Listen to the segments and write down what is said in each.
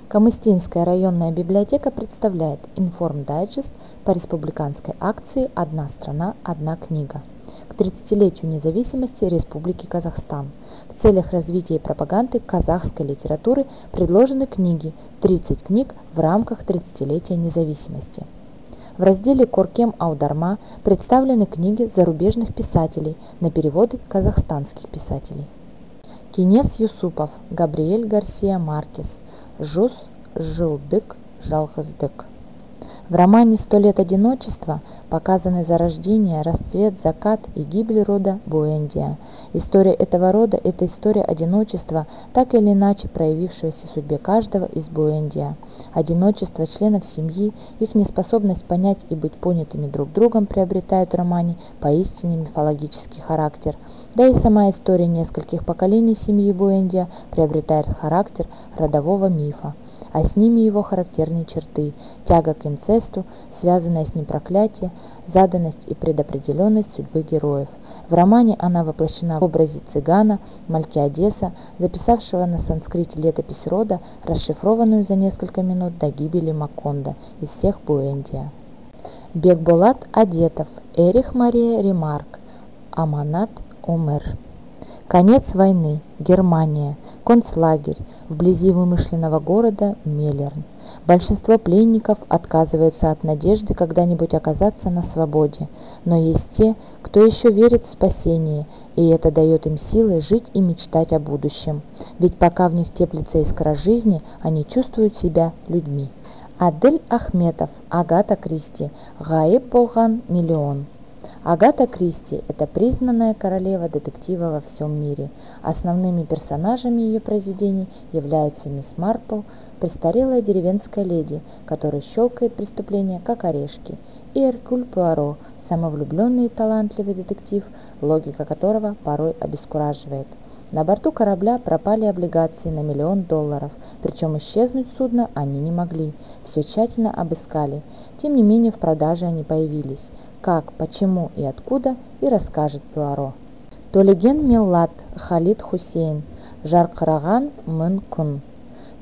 Камыстинская районная библиотека представляет информдайджест по республиканской акции «Одна страна, одна книга» к 30-летию независимости Республики Казахстан. В целях развития и пропаганды казахской литературы предложены книги, 30 книг в рамках 30-летия независимости. В разделе «Коркем аударма» представлены книги зарубежных писателей на переводы казахстанских писателей. Кинес Юсупов, Габриэль Гарсия Маркес, Жус Жылдык Жалғыздық. В романе «100 лет одиночества» показаны зарождение, расцвет, закат и гибель рода Буэндия. История этого рода – это история одиночества, так или иначе проявившегося в судьбе каждого из Буэндия. Одиночество членов семьи, их неспособность понять и быть понятыми друг другом приобретают в романе поистине мифологический характер. Да и сама история нескольких поколений семьи Буэндия приобретает характер родового мифа, а с ними его характерные черты – тяга к инцесту, связанное с ним проклятие, заданность и предопределенность судьбы героев. В романе она воплощена в образе цыгана Малкиадеса, записавшего на санскрите летопись рода, расшифрованную за несколько минут до гибели Маконда из всех Буэндия. Бекболат Адетов, Эрих Мария Ремарк, Аманат Умер. Конец войны. Германия. Концлагерь вблизи вымышленного города Мелерн. Большинство пленников отказываются от надежды когда-нибудь оказаться на свободе, но есть те, кто еще верит в спасение, и это дает им силы жить и мечтать о будущем, ведь пока в них теплится искра жизни, они чувствуют себя людьми. Адыль Ахметов, Агата Кристи, Ғайып болған миллион. Агата Кристи – это признанная королева детектива во всем мире. Основными персонажами ее произведений являются мисс Марпл, престарелая деревенская леди, которая щелкает преступления как орешки, и Эркюль Пуаро – самовлюбленный и талантливый детектив, логика которого порой обескураживает. На борту корабля пропали облигации на $1 миллион, причем исчезнуть судно они не могли, все тщательно обыскали. Тем не менее в продаже они появились. Как, почему и откуда, и расскажет Пуаро. Толеген Миллат, Халид Хусейн, Жарқыраған мың күн.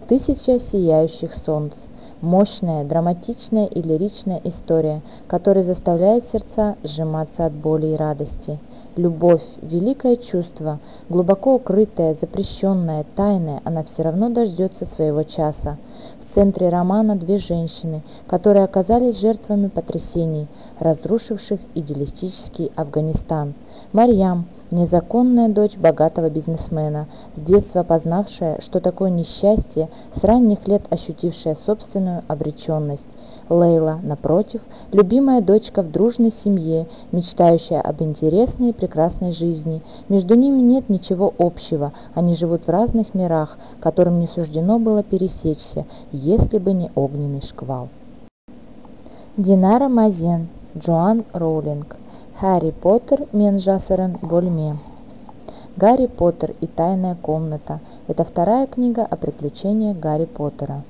1000 сияющих солнц. Мощная, драматичная и лиричная история, которая заставляет сердца сжиматься от боли и радости. Любовь, великое чувство, глубоко укрытое, запрещенное, тайное, она все равно дождется своего часа. В центре романа две женщины, которые оказались жертвами потрясений, разрушивших идеалистический Афганистан. Марьям, незаконная дочь богатого бизнесмена, с детства познавшая, что такое несчастье, с ранних лет ощутившая собственную обреченность. Лейла, напротив, любимая дочка в дружной семье, мечтающая об интересной и прекрасной жизни. Между ними нет ничего общего, они живут в разных мирах, которым не суждено было пересечься, если бы не огненный шквал. Динара Мазен, Джоан Роулинг. Гарри Поттер мен жасырын бөлме. Гарри Поттер и тайная комната – это вторая книга о приключениях Гарри Поттера.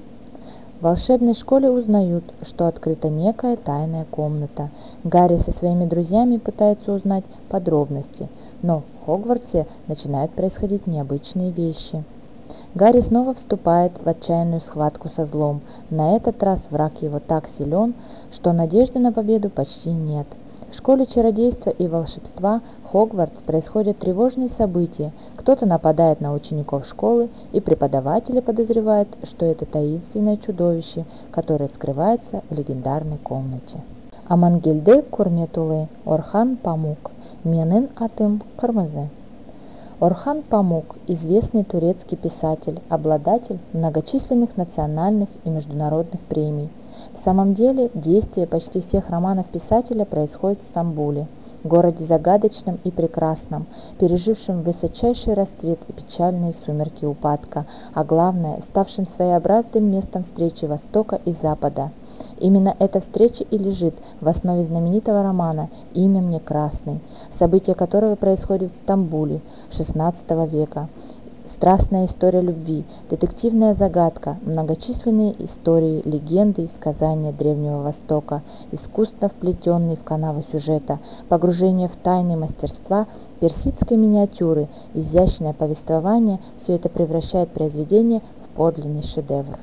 В волшебной школе узнают, что открыта некая тайная комната. Гарри со своими друзьями пытается узнать подробности, но в Хогвартсе начинают происходить необычные вещи. Гарри снова вступает в отчаянную схватку со злом. На этот раз враг его так силен, что надежды на победу почти нет. В школе чародейства и волшебства Хогвартс происходят тревожные события. Кто-то нападает на учеников школы, и преподаватели подозревают, что это таинственное чудовище, которое скрывается в легендарной комнате. Амангелді Курметулы, Орхан Памук, Менің атым Қырмызы. Орхан Памук – известный турецкий писатель, обладатель многочисленных национальных и международных премий. В самом деле, действие почти всех романов писателя происходит в Стамбуле, городе загадочном и прекрасном, пережившем высочайший расцвет и печальные сумерки упадка, а главное, ставшим своеобразным местом встречи Востока и Запада. Именно эта встреча и лежит в основе знаменитого романа «Имя мне Красный», события которого происходят в Стамбуле XVI века. Страстная история любви, детективная загадка, многочисленные истории, легенды и сказания Древнего Востока, искусно вплетенные в канаву сюжета, погружение в тайны мастерства персидской миниатюры, изящное повествование – все это превращает произведение в подлинный шедевр.